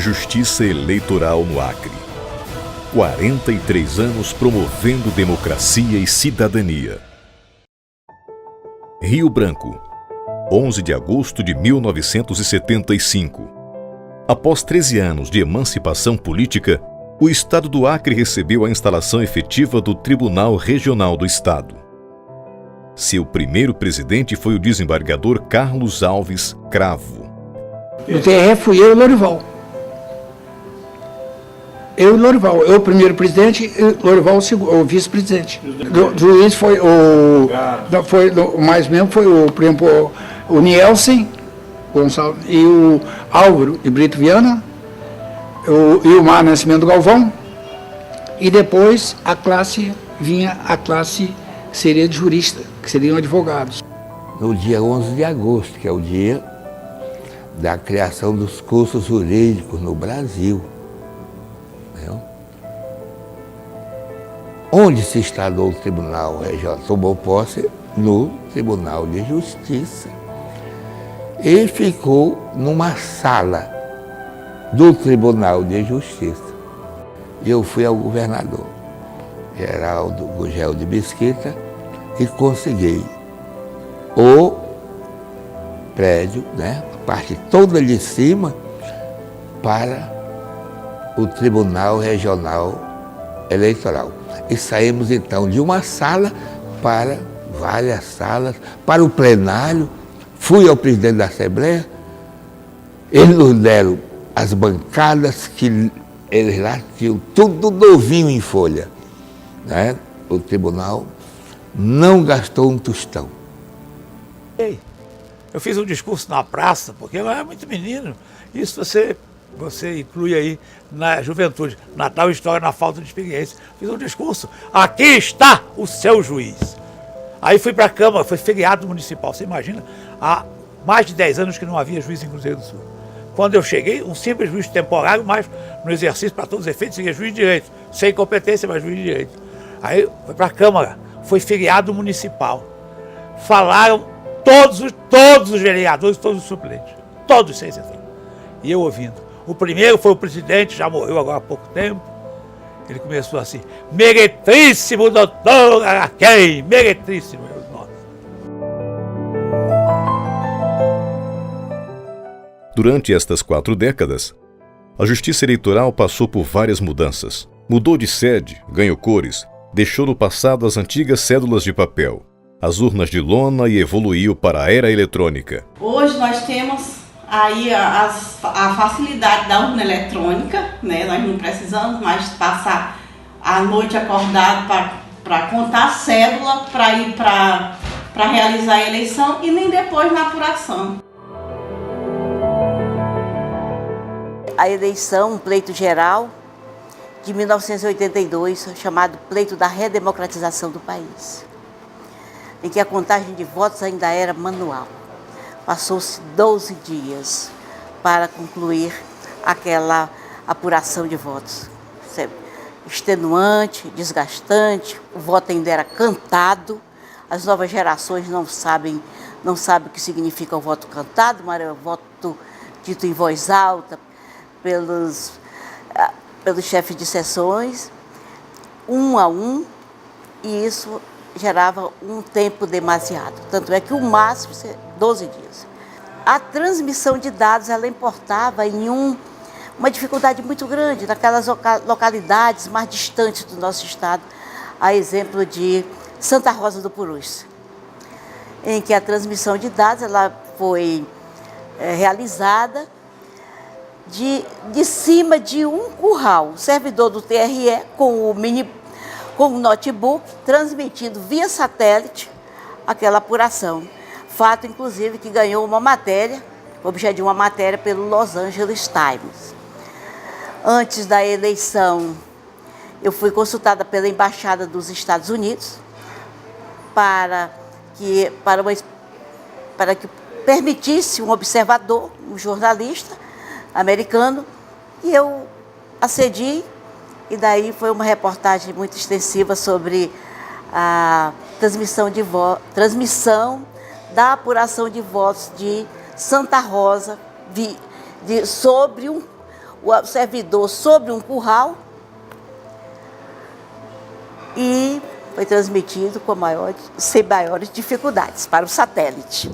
Justiça Eleitoral no Acre. 43 anos promovendo democracia e cidadania. Rio Branco, 11 de agosto de 1975. Após 13 anos de emancipação política, o Estado do Acre recebeu a instalação efetiva do Tribunal Regional do Estado. Seu primeiro presidente foi o desembargador Carlos Alves Cravo. No TRE fui eu e Lorival. Eu o primeiro presidente, e Lorival o vice-presidente. O juiz foi o mais mesmo foi por exemplo, o Nielsen Gonçalves e o Álvaro de Brito Viana, o Ilmar Nascimento Galvão, e depois a classe que seria de jurista, que seriam advogados. No dia 11 de agosto, que é o dia da criação dos cursos jurídicos no Brasil. Onde se instalou o Tribunal Regional? Tomou posse no Tribunal de Justiça. E ficou numa sala do Tribunal de Justiça. Eu fui ao governador, Geraldo Gugel de Mesquita, e consegui o prédio, a parte toda de cima, para o Tribunal Regional Eleitoral. E saímos então de uma sala para várias salas, para o plenário. Fui ao presidente da Assembleia, eles nos deram as bancadas que eles lá tinham tudo novinho em folha. O tribunal não gastou um tostão. Eu fiz um discurso na praça, porque eu era muito menino. Isso você inclui aí na juventude. Natal história na falta de experiência. Fiz um discurso. Aqui está o seu juiz. Aí fui para a Câmara, foi feriado municipal. Você imagina, há mais de 10 anos que não havia juiz em Cruzeiro do Sul. Quando eu cheguei, um simples juiz temporário, mas no exercício, para todos os efeitos, seria juiz de direito. Sem competência, mas juiz de direito. Aí foi para a Câmara, foi feriado municipal. Falaram todos os vereadores, todos os suplentes. Todos, sem exceção. E eu ouvindo. O primeiro foi o presidente, já morreu agora há pouco tempo. Ele começou assim: meretríssimo doutor Araquém, meretríssimo. Durante estas 4 décadas, a Justiça Eleitoral passou por várias mudanças. Mudou de sede, ganhou cores, deixou no passado as antigas cédulas de papel, as urnas de lona e evoluiu para a era eletrônica. Hoje nós temos aí a facilidade da urna eletrônica, nós não precisamos mais passar a noite acordado para contar a cédula, para ir para realizar a eleição e nem depois na apuração. A eleição, um pleito geral de 1982, chamado Pleito da Redemocratização do País, em que a contagem de votos ainda era manual. Passou-se 12 dias para concluir aquela apuração de votos. Extenuante, desgastante, o voto ainda era cantado. As novas gerações não sabem o que significa o voto cantado, mas é o voto dito em voz alta pelos chefes de sessões, um a um, e isso gerava um tempo demasiado. Tanto é que o máximo 12 dias. A transmissão de dados, ela importava em uma dificuldade muito grande naquelas localidades mais distantes do nosso estado, a exemplo de Santa Rosa do Purus, em que a transmissão de dados ela foi realizada de cima de um curral, o servidor do TRE com o notebook, transmitindo via satélite aquela apuração. Fato, inclusive, que ganhou uma matéria, objeto de uma matéria pelo Los Angeles Times. Antes da eleição, eu fui consultada pela Embaixada dos Estados Unidos para que permitisse um observador, um jornalista americano, e eu acedi, e daí foi uma reportagem muito extensiva sobre a transmissão da apuração de votos de Santa Rosa, sobre o servidor sobre um curral e foi transmitido sem maiores dificuldades para o satélite.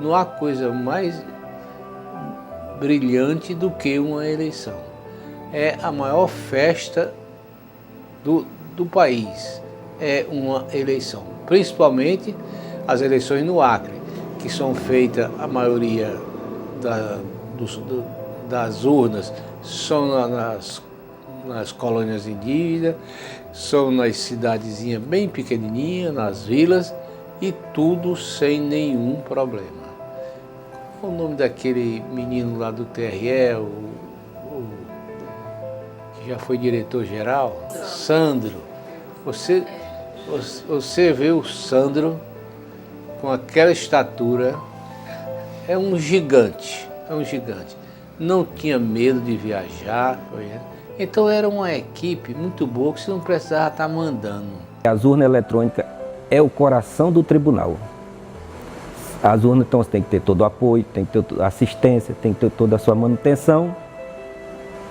Não há coisa mais brilhante do que uma eleição. É a maior festa do país, é uma eleição. Principalmente as eleições no Acre, que são feitas, a maioria das urnas são nas colônias indígenas, são nas cidadezinhas bem pequenininhas, nas vilas, e tudo sem nenhum problema. Qual o nome daquele menino lá do TRE, que já foi diretor-geral? Sandro. Você vê o Sandro com aquela estatura, é um gigante, Não tinha medo de viajar, então era uma equipe muito boa que você não precisava estar mandando. As urnas eletrônicas é o coração do tribunal. As urnas, então, você tem que ter todo o apoio, tem que ter assistência, tem que ter toda a sua manutenção.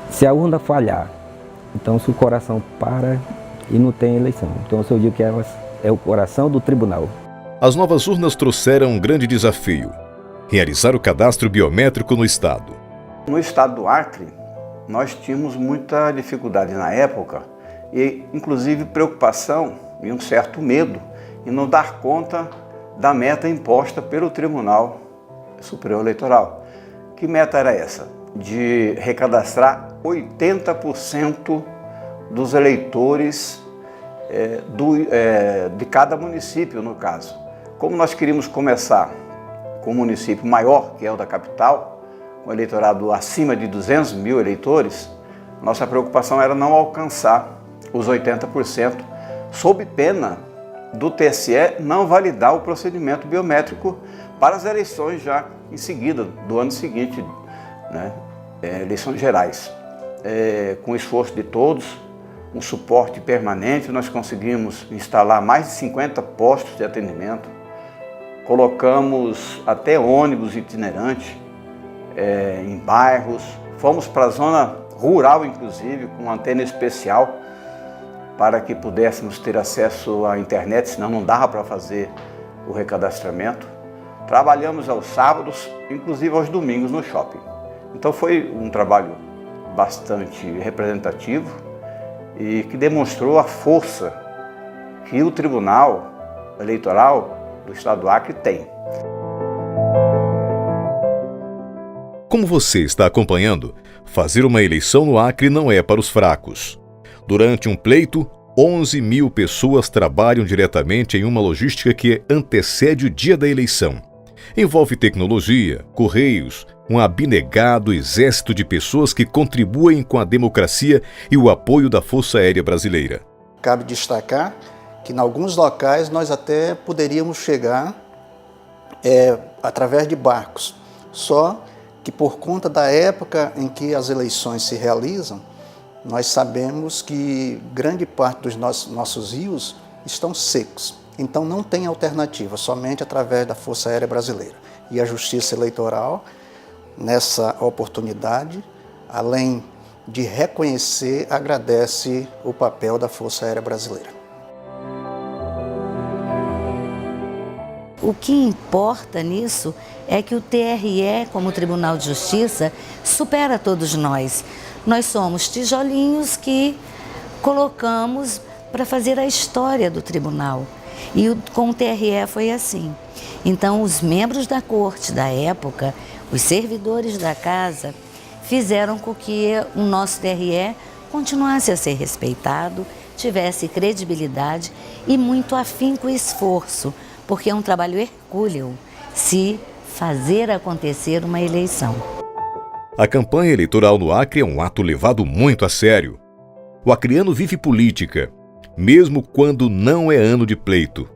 Se a urna falhar, então se o coração para e não tem eleição. Então eu digo que elas é o coração do tribunal. As novas urnas trouxeram um grande desafio: realizar o cadastro biométrico no estado. No estado do Acre, nós tínhamos muita dificuldade na época e, inclusive, preocupação e um certo medo em não dar conta da meta imposta pelo Tribunal Superior Eleitoral. Que meta era essa? De recadastrar 80% dos eleitores de cada município, no caso. Como nós queríamos começar com um município maior, que é o da capital, com eleitorado acima de 200 mil eleitores, nossa preocupação era não alcançar os 80%, sob pena do TSE não validar o procedimento biométrico para as eleições já em seguida, do ano seguinte, né? Eleições gerais. Com o esforço de todos, um suporte permanente, nós conseguimos instalar mais de 50 postos de atendimento, colocamos até ônibus itinerantes em bairros, fomos para a zona rural, inclusive, com antena especial, para que pudéssemos ter acesso à internet, senão não dava para fazer o recadastramento. Trabalhamos aos sábados, inclusive aos domingos no shopping. Então foi um trabalho bastante representativo e que demonstrou a força que o Tribunal Eleitoral do Estado do Acre tem. Como você está acompanhando, fazer uma eleição no Acre não é para os fracos. Durante um pleito, 11 mil pessoas trabalham diretamente em uma logística que antecede o dia da eleição. Envolve tecnologia, correios, um abnegado exército de pessoas que contribuem com a democracia e o apoio da Força Aérea Brasileira. Cabe destacar que em alguns locais nós até poderíamos chegar através de barcos, só que por conta da época em que as eleições se realizam, nós sabemos que grande parte dos nossos rios estão secos. Então não tem alternativa, somente através da Força Aérea Brasileira. E a Justiça Eleitoral, nessa oportunidade, além de reconhecer, agradece o papel da Força Aérea Brasileira. O que importa nisso é que o TRE, como Tribunal de Justiça, supera todos nós. Nós somos tijolinhos que colocamos para fazer a história do tribunal. E com o TRE foi assim. Então, os membros da corte da época, os servidores da casa, fizeram com que o nosso TRE continuasse a ser respeitado, tivesse credibilidade e muito afinco e esforço, porque é um trabalho hercúleo se fazer acontecer uma eleição. A campanha eleitoral no Acre é um ato levado muito a sério. O acreano vive política, mesmo quando não é ano de pleito.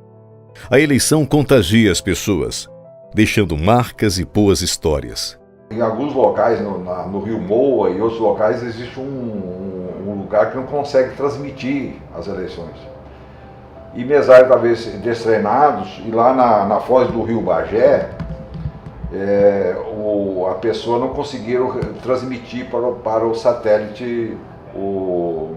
A eleição contagia as pessoas, deixando marcas e boas histórias. Em alguns locais, no Rio Moa e outros locais, existe um lugar que não consegue transmitir as eleições. E mesários, talvez destreinados, e lá na foz do Rio Bagé, a pessoa não conseguiram transmitir para o satélite o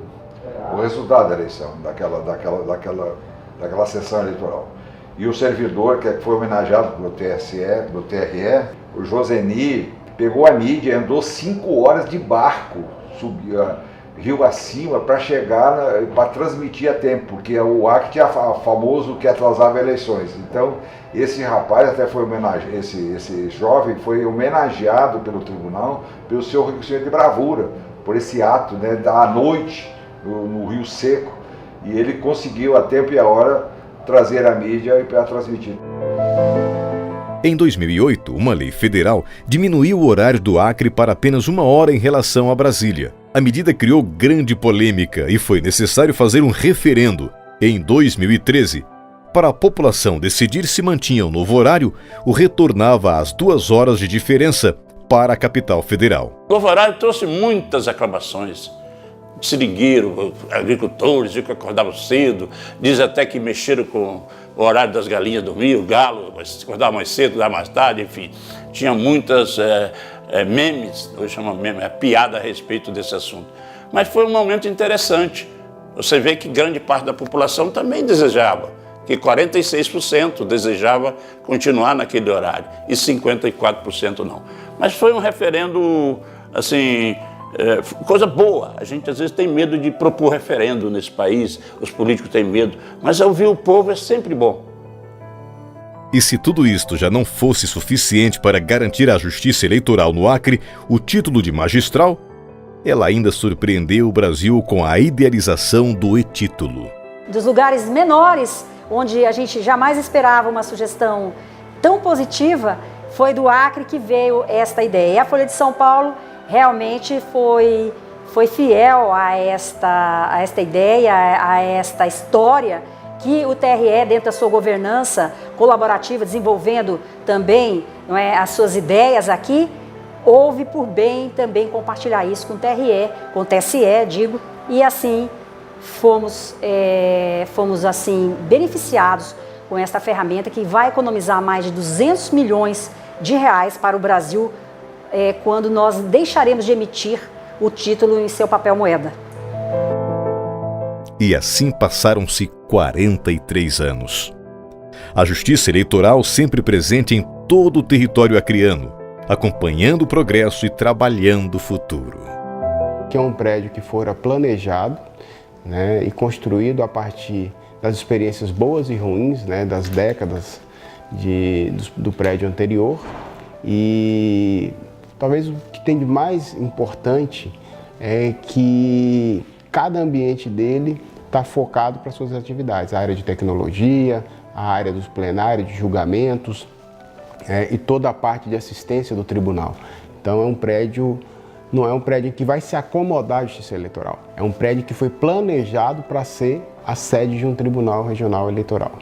resultado da eleição, daquela sessão eleitoral. E o servidor, que foi homenageado pelo TRE, o Joseni, pegou a mídia, andou 5 horas de barco, subia rio acima para chegar, para transmitir a tempo, porque o Acre tinha famoso que atrasava eleições. Então, esse rapaz até foi homenageado, esse jovem foi homenageado pelo tribunal pelo seu reconhecimento de bravura, por esse ato, né, à noite, no Rio Seco, e ele conseguiu a tempo e a hora trazer a mídia para transmitir. Em 2008, uma lei federal diminuiu o horário do Acre para apenas 1 hora em relação a Brasília. A medida criou grande polêmica e foi necessário fazer um referendo, em 2013. Para a população decidir se mantinha o novo horário, o retornava às 2 horas de diferença para a capital federal. O novo horário trouxe muitas aclamações. Seringueiro, agricultores, que acordavam cedo, diz até que mexeram com o horário das galinhas dormir, o galo acordava mais cedo, acordava mais tarde, enfim. Tinha muitas memes, hoje chama meme, piada a respeito desse assunto. Mas foi um momento interessante. Você vê que grande parte da população também desejava, que 46% desejava continuar naquele horário e 54% não. Mas foi um referendo, assim, coisa boa. A gente às vezes tem medo de propor referendo nesse país, os políticos têm medo, mas ouvir o povo é sempre bom. E se tudo isto já não fosse suficiente para garantir a justiça eleitoral no Acre, o título de magistral, ela ainda surpreendeu o Brasil com a idealização do e-título. Dos lugares menores, onde a gente jamais esperava uma sugestão tão positiva, foi do Acre que veio esta ideia. E a Folha de São Paulo realmente foi fiel a esta ideia, a esta história que o TRE, dentro da sua governança colaborativa, desenvolvendo também, não é, as suas ideias aqui, houve por bem também compartilhar isso com o TRE, com o TSE, digo, e assim fomos assim beneficiados com esta ferramenta que vai economizar mais de 200 milhões de reais para o Brasil quando nós deixaremos de emitir o título em seu papel moeda. E assim passaram-se 43 anos. A Justiça Eleitoral sempre presente em todo o território acreano, acompanhando o progresso e trabalhando o futuro. Que é um prédio que fora planejado, né, e construído a partir das experiências boas e ruins, né, das décadas do prédio anterior. E talvez o que tem de mais importante é que cada ambiente dele está focado para suas atividades, a área de tecnologia, a área dos plenários, de julgamentos e toda a parte de assistência do tribunal. Então é um prédio, não é um prédio que vai se acomodar à justiça eleitoral, é um prédio que foi planejado para ser a sede de um tribunal regional eleitoral.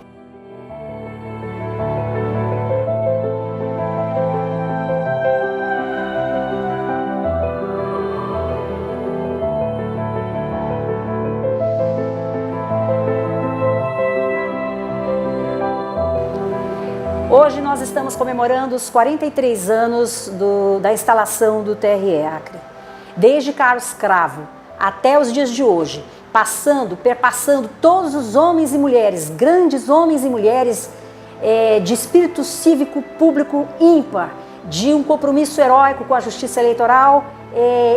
Hoje nós estamos comemorando os 43 anos da instalação do TRE Acre. Desde Carlos Cravo até os dias de hoje, perpassando todos os homens e mulheres, grandes homens e mulheres de espírito cívico público ímpar, de um compromisso heróico com a justiça eleitoral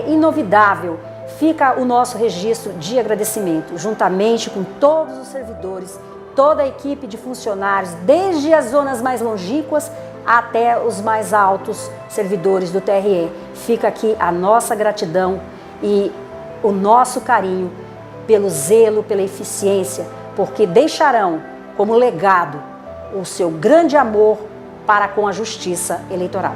inovidável. Fica o nosso registro de agradecimento, juntamente com todos os servidores, toda a equipe de funcionários, desde as zonas mais longínquas até os mais altos servidores do TRE. Fica aqui a nossa gratidão e o nosso carinho pelo zelo, pela eficiência, porque deixarão como legado o seu grande amor para com a justiça eleitoral.